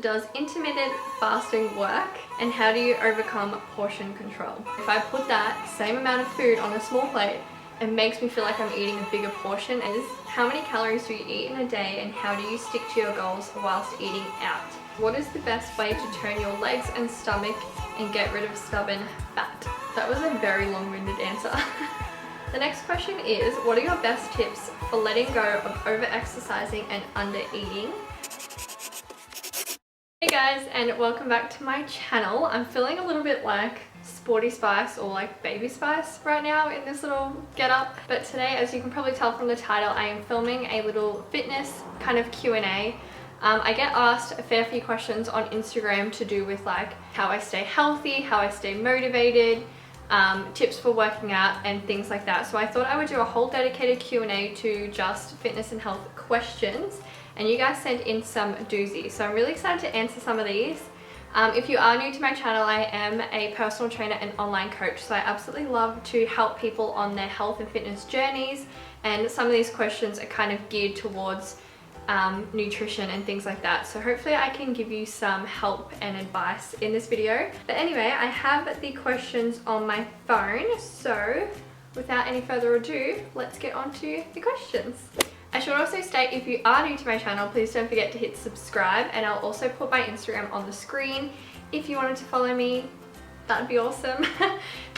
does intermittent fasting work and how do you overcome portion control? If I put that same amount of food on a small plate, it makes me feel like I'm eating a bigger portion. Is how many calories do you eat in a day and how do you stick to your goals whilst eating out? What is the best way to turn your legs and stomach and get rid of stubborn fat? That was a very long-winded answer. The next question is, what are your best tips for letting go of over-exercising and under-eating? Hey guys, and welcome back to my channel. I'm feeling a little bit like Sporty Spice or like Baby Spice right now in this little getup. But today, as you can probably tell from the title, I am filming a little fitness kind of Q&A. I get asked a fair few questions on Instagram to do with like how I stay healthy, how I stay motivated, tips for working out and things like that. So I thought I would do a whole dedicated Q&A to just fitness and health questions, and you guys sent in some doozies. So I'm really excited to answer some of these. If you are new to my channel, I am a personal trainer and online coach, so I absolutely love to help people on their health and fitness journeys, and some of these questions are kind of geared towards nutrition and things like that. So hopefully I can give you some help and advice in this video. But anyway, I have the questions on my phone, so without any further ado, let's get on to the questions. I should also state, if you are new to my channel, please don't forget to hit subscribe, and I'll also put my Instagram on the screen if you wanted to follow me. That'd be awesome.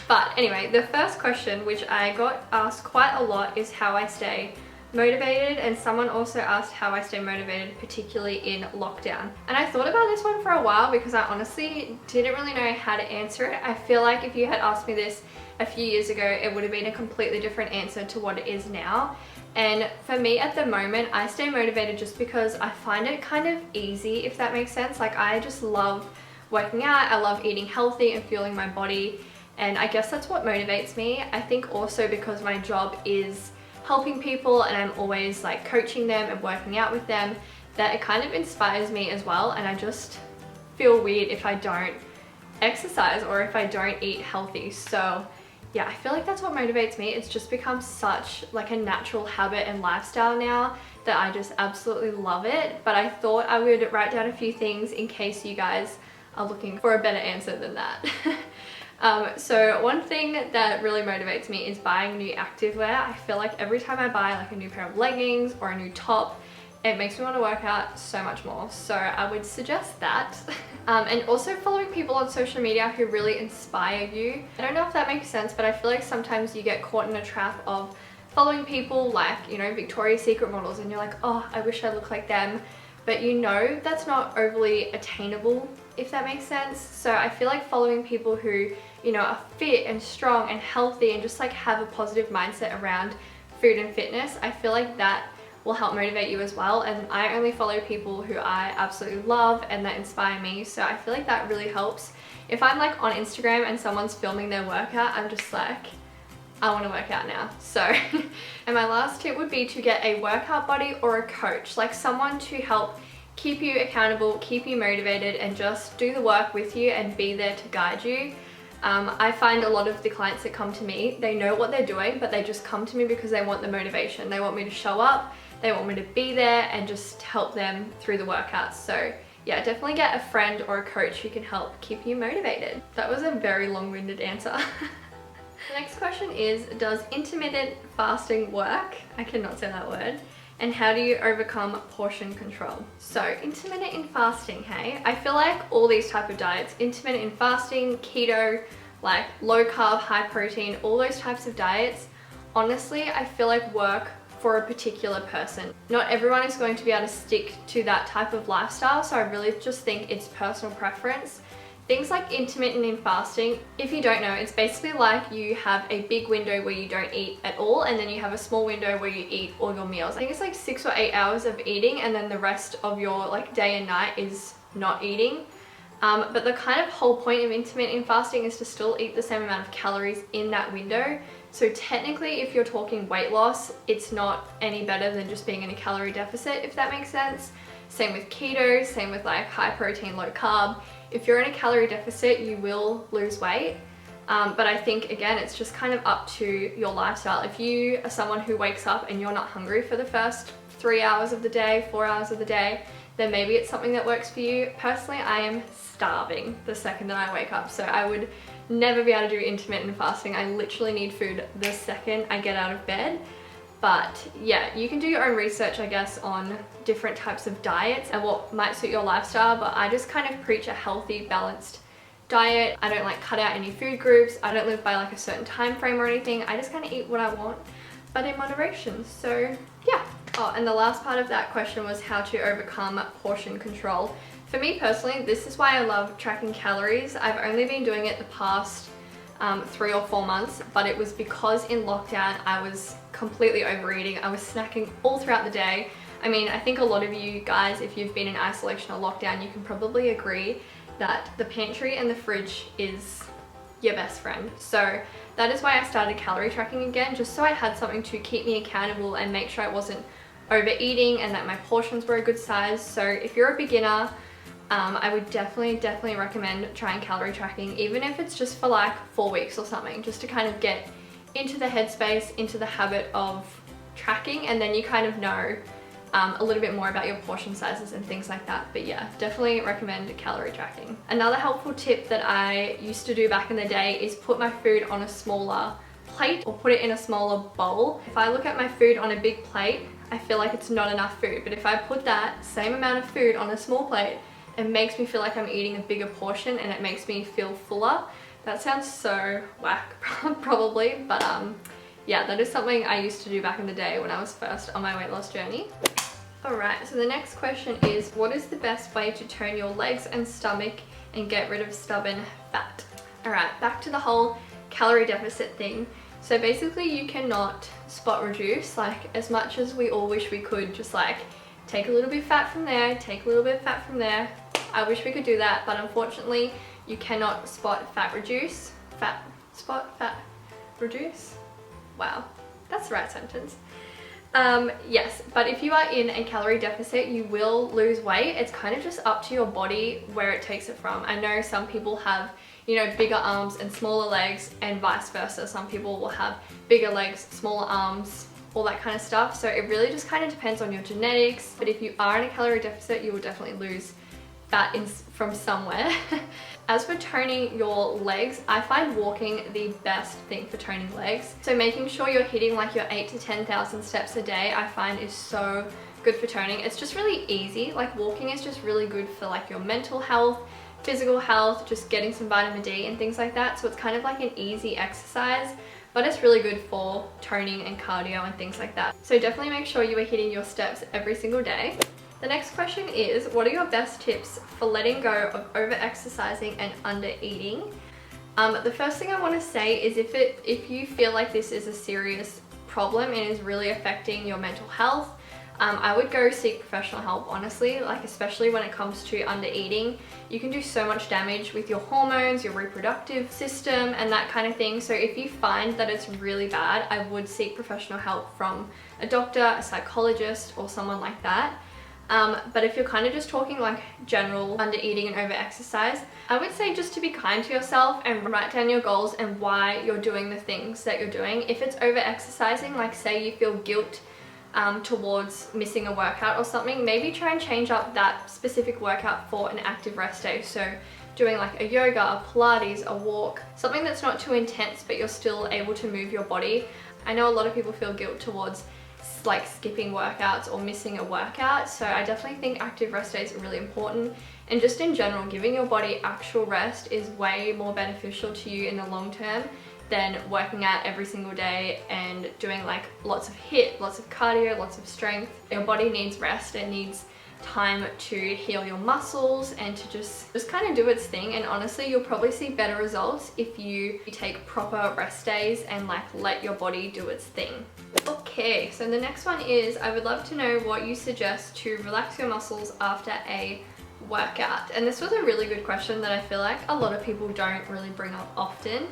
But anyway, the first question, which I got asked quite a lot, is how I stay motivated, and someone also asked how I stay motivated, particularly in lockdown. And I thought about this one for a while because I honestly didn't really know how to answer it. I feel like if you had asked me this a few years ago, it would have been a completely different answer to what it is now. And for me at the moment, I stay motivated just because I find it kind of easy, if that makes sense. Like, I just love working out, I love eating healthy and fueling my body, and I guess that's what motivates me. I think also because my job is helping people and I'm always like coaching them and working out with them, that it kind of inspires me as well. And I just feel weird if I don't exercise or if I don't eat healthy. So yeah, I feel like that's what motivates me. It's just become such like a natural habit and lifestyle now that I just absolutely love it. But I thought I would write down a few things in case you guys are looking for a better answer than that. So one thing that really motivates me is buying new activewear. I feel like every time I buy like a new pair of leggings or a new top, it makes me want to work out so much more. So I would suggest that. And also following people on social media who really inspire you. I don't know if that makes sense, but I feel like sometimes you get caught in a trap of following people like, you know, Victoria's Secret models, and you're like, oh, I wish I looked like them. But you know that's not overly attainable, if that makes sense. So I feel like following people who, you know, are fit and strong and healthy and just like have a positive mindset around food and fitness, I feel like that will help motivate you as well. And I only follow people who I absolutely love and that inspire me, so I feel like that really helps. If I'm like on Instagram and someone's filming their workout, I'm just like, I want to work out now. So and my last tip would be to get a workout buddy or a coach, like someone to help keep you accountable, keep you motivated, and just do the work with you and be there to guide you. I find a lot of the clients that come to me, they know what they're doing, but they just come to me because they want the motivation. They want me to show up, they want me to be there and just help them through the workouts. So yeah, definitely get a friend or a coach who can help keep you motivated. That was a very long-winded answer. The next question is, does intermittent fasting work? I cannot say that word. And how do you overcome portion control? So intermittent fasting, hey? I feel like all these type of diets, intermittent fasting, keto, like low carb, high protein, all those types of diets, honestly, I feel like work for a particular person. Not everyone is going to be able to stick to that type of lifestyle, so I really just think it's personal preference. Things like intermittent fasting, if you don't know, it's basically like you have a big window where you don't eat at all, and then you have a small window where you eat all your meals. I think it's like 6 or 8 hours of eating, and then the rest of your like day and night is not eating. But the kind of whole point of intermittent fasting is to still eat the same amount of calories in that window. So technically, if you're talking weight loss, it's not any better than just being in a calorie deficit, if that makes sense. Same with keto, same with like high protein, low carb. If you're in a calorie deficit, you will lose weight. But I think, again, it's just kind of up to your lifestyle. If you are someone who wakes up and you're not hungry for the first 3 hours of the day, 4 hours of the day, then maybe it's something that works for you. Personally, I am starving the second that I wake up, so I would never be able to do intermittent fasting. I literally need food the second I get out of bed. But yeah, you can do your own research, I guess, on different types of diets and what might suit your lifestyle, but I just kind of preach a healthy, balanced diet. I don't like cut out any food groups. I don't live by like a certain time frame or anything. I just kind of eat what I want, but in moderation. So yeah. Oh, and the last part of that question was how to overcome portion control. For me personally, this is why I love tracking calories. I've only been doing it the past 3 or 4 months, but it was because in lockdown I was completely overeating. I was snacking all throughout the day. I mean, I think a lot of you guys, if you've been in isolation or lockdown, you can probably agree that the pantry and the fridge is your best friend. So that is why I started calorie tracking again, just so I had something to keep me accountable and make sure I wasn't overeating and that my portions were a good size. So if you're a beginner, I would definitely recommend trying calorie tracking, even if it's just for like 4 weeks or something, just to kind of get into the headspace, into the habit of tracking, and then you kind of know a little bit more about your portion sizes and things like that. But yeah, definitely recommend calorie tracking. Another helpful tip that I used to do back in the day is put my food on a smaller plate or put it in a smaller bowl. If I look at my food on a big plate, I feel like it's not enough food, but if I put that same amount of food on a small plate, it makes me feel like I'm eating a bigger portion and it makes me feel fuller. That sounds so whack probably, but yeah, that is something I used to do back in the day when I was first on my weight loss journey. Alright, so the next question is, what is the best way to tone your legs and stomach and get rid of stubborn fat? Alright, back to the whole calorie deficit thing. So basically you cannot spot reduce, like as much as we all wish we could, just like take a little bit fat from there, take a little bit fat from there. I wish we could do that, but unfortunately you cannot spot fat reduce. Spot fat reduce? Wow, that's the right sentence. Yes, but if you are in a calorie deficit, you will lose weight. It's kind of just up to your body where it takes it from. I know some people have, you know, bigger arms and smaller legs, and vice versa. Some people will have bigger legs, smaller arms, all that kind of stuff. So it really just kind of depends on your genetics. But if you are in a calorie deficit, you will definitely lose fat from somewhere. As for toning your legs, I find walking the best thing for toning legs. So making sure you're hitting like your 8,000 to 10,000 steps a day, I find is so good for toning. It's just really easy. Like walking is just really good for like your mental health, physical health, just getting some vitamin D and things like that. So it's kind of like an easy exercise, but it's really good for toning and cardio and things like that. So definitely make sure you are hitting your steps every single day. The next question is, what are your best tips for letting go of over-exercising and under-eating? The first thing I want to say is if you feel like this is a serious problem and is really affecting your mental health, I would go seek professional help, honestly, like especially when it comes to under-eating. You can do so much damage with your hormones, your reproductive system, and that kind of thing. So if you find that it's really bad, I would seek professional help from a doctor, a psychologist, or someone like that. But if you're kind of just talking like general under eating and over exercise, I would say just to be kind to yourself and write down your goals and why you're doing the things that you're doing. If it's over exercising, like say you feel guilt towards missing a workout or something, maybe try and change up that specific workout for an active rest day. So doing like a yoga, a Pilates, a walk, something that's not too intense but you're still able to move your body. I know a lot of people feel guilt towards like skipping workouts or missing a workout, so I definitely think active rest days are really important, and just in general giving your body actual rest is way more beneficial to you in the long term than working out every single day and doing like lots of HIIT, lots of cardio, lots of strength. Your body needs rest, it needs time to heal your muscles and to just kind of do its thing. And honestly, you'll probably see better results if you take proper rest days and like let your body do its thing. Okay, so the next one is, I would love to know what you suggest to relax your muscles after a workout. And this was a really good question that I feel like a lot of people don't really bring up often.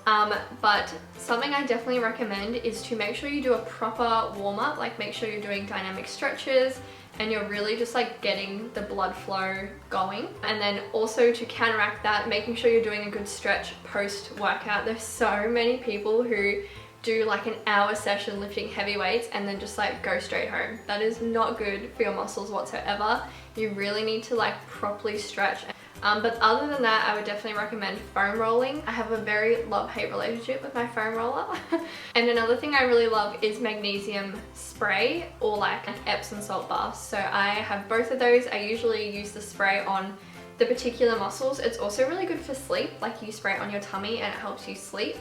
But something I definitely recommend is to make sure you do a proper warm-up, like make sure you're doing dynamic stretches and you're really just like getting the blood flow going. And then also to counteract that, making sure you're doing a good stretch post-workout. There's so many people who do like an hour session lifting heavy weights and then just like go straight home. That is not good for your muscles whatsoever. you really need to like properly stretch. But other than that, I would definitely recommend foam rolling. I have a very love-hate relationship with my foam roller. And another thing I really love is magnesium spray or like Epsom salt baths. So I have both of those. I usually use the spray on the particular muscles. It's also really good for sleep, like you spray it on your tummy and it helps you sleep.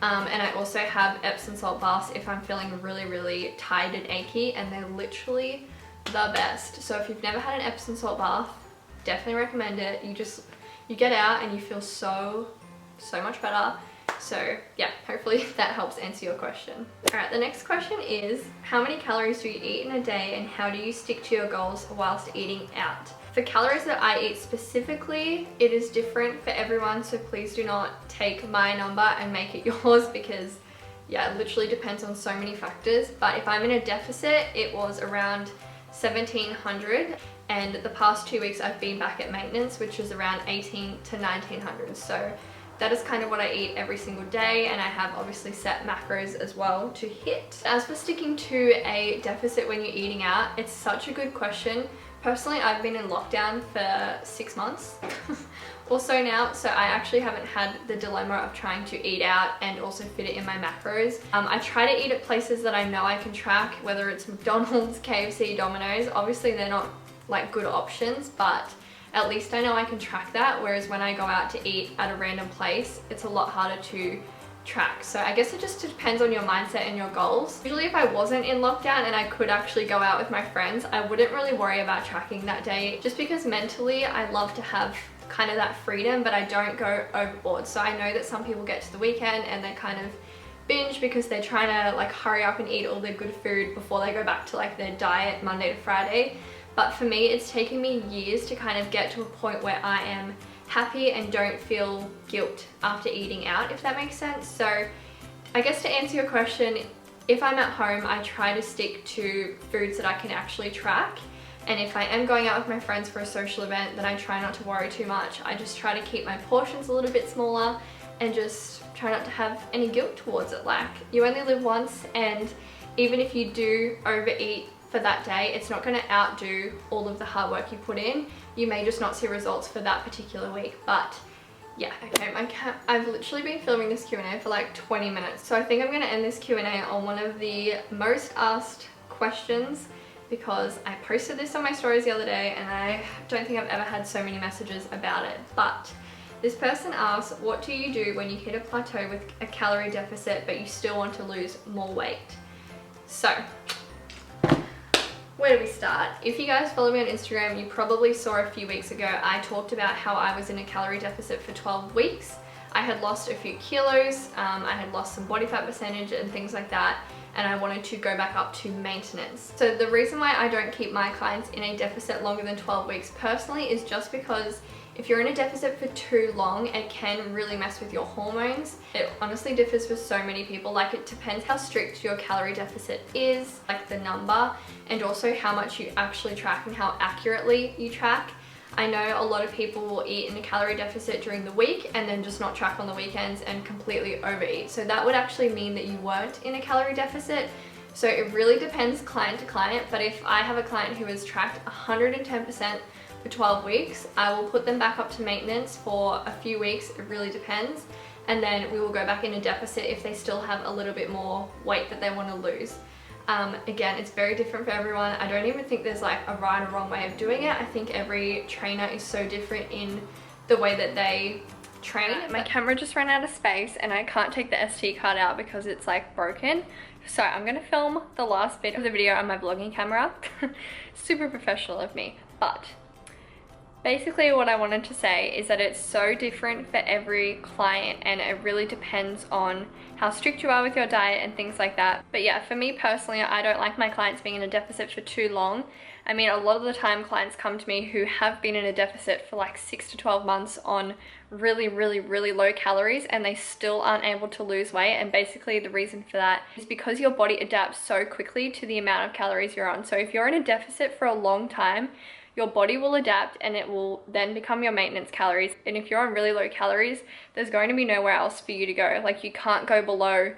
And I also have Epsom salt baths if I'm feeling really tired and achy, and they're literally the best. So if you've never had an Epsom salt bath, definitely recommend it. You get out and you feel so much better. So yeah, hopefully that helps answer your question. All right, the next question is, how many calories do you eat in a day and how do you stick to your goals whilst eating out? For calories that I eat specifically, it is different for everyone, so please do not take my number and make it yours, because yeah, it literally depends on so many factors. But if I'm in a deficit, it was around 1700, and the past 2 weeks I've been back at maintenance, which is around 18 to 1900. So that is kind of what I eat every single day, and I have obviously set macros as well to hit. As for sticking to a deficit when you're eating out, it's such a good question. Personally, I've been in lockdown for 6 months or so now, so I actually haven't had the dilemma of trying to eat out and also fit it in my macros. I try to eat at places that I know I can track, whether it's McDonald's, KFC, Domino's. Obviously they're not like good options, but at least I know I can track that, whereas when I go out to eat at a random place, it's a lot harder to track. So I guess it just depends on your mindset and your goals. Usually if I wasn't in lockdown and I could actually go out with my friends, I wouldn't really worry about tracking that day, just because mentally I love to have kind of that freedom, but I don't go overboard. So I know that some people get to the weekend and they kind of binge because they're trying to like hurry up and eat all their good food before they go back to like their diet Monday to Friday. But for me, it's taken me years to kind of get to a point where I am happy and don't feel guilt after eating out, if that makes sense. So I guess to answer your question, if I'm at home, I try to stick to foods that I can actually track. And if I am going out with my friends for a social event, then I try not to worry too much. I just try to keep my portions a little bit smaller and just try not to have any guilt towards it. Like, you only live once, and even if you do overeat for that day, it's not going to outdo all of the hard work you put in. You may just not see results for that particular week, but yeah. Okay, I've literally been filming this Q&A for like 20 minutes, so I think I'm going to end this Q&A on one of the most asked questions, because I posted this on my stories the other day and I don't think I've ever had so many messages about it. But this person asks, what do you do when you hit a plateau with a calorie deficit but you still want to lose more weight? So where do we start? If you guys follow me on Instagram, you probably saw a few weeks ago I talked about how I was in a calorie deficit for 12 weeks. I had lost a few kilos, I had lost some body fat percentage and things like that, and I wanted to go back up to maintenance. So the reason why I don't keep my clients in a deficit longer than 12 weeks personally is just because if you're in a deficit for too long, it can really mess with your hormones. It honestly differs for so many people. Like, it depends how strict your calorie deficit is, like the number, and also how much you actually track and how accurately you track. I know a lot of people will eat in a calorie deficit during the week and then just not track on the weekends and completely overeat. So that would actually mean that you weren't in a calorie deficit. So it really depends client to client. But if I have a client who has tracked 110% for 12 weeks, I will put them back up to maintenance for a few weeks. It really depends. And then we will go back in a deficit if they still have a little bit more weight that they want to lose. Again, it's very different for everyone. I don't even think there's like a right or wrong way of doing it. I think every trainer is so different in the way that they train. My camera just ran out of space and I can't take the SD card out because it's like broken. So I'm gonna film the last bit of the video on my vlogging camera. Super professional of me. But basically what I wanted to say is that it's so different for every client and it really depends on how strict you are with your diet and things like that. But yeah, for me personally, I don't like my clients being in a deficit for too long. I mean, a lot of the time clients come to me who have been in a deficit for like 6 to 12 months on really low calories and they still aren't able to lose weight. And basically the reason for that is because your body adapts so quickly to the amount of calories you're on. So if you're in a deficit for a long time, your body will adapt and it will then become your maintenance calories. And if you're on really low calories, there's going to be nowhere else for you to go. Like, you can't go below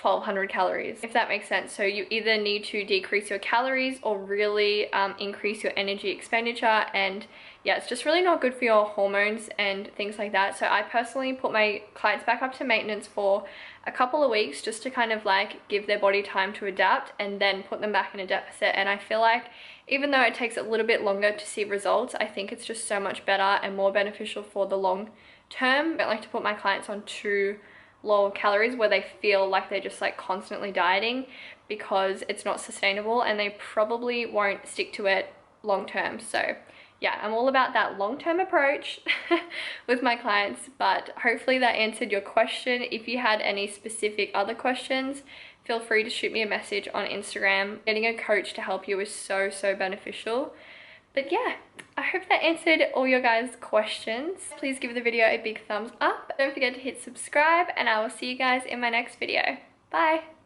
1200 calories, if that makes sense. So you either need to decrease your calories or really increase your energy expenditure, and yeah, it's just really not good for your hormones and things like that. So I personally put my clients back up to maintenance for a couple of weeks just to kind of like give their body time to adapt, and then put them back in a deficit. And I feel like even though it takes a little bit longer to see results, I think it's just so much better and more beneficial for the long term. I don't like to put my clients on too low calories where they feel like they're just like constantly dieting, because it's not sustainable and they probably won't stick to it long term. So yeah, I'm all about that long-term approach with my clients. But hopefully that answered your question. If you had any specific other questions, feel free to shoot me a message on Instagram. Getting a coach to help you is so beneficial. But yeah, I hope that answered all your guys' questions. Please give the video a big thumbs up. Don't forget to hit subscribe, and I will see you guys in my next video. Bye!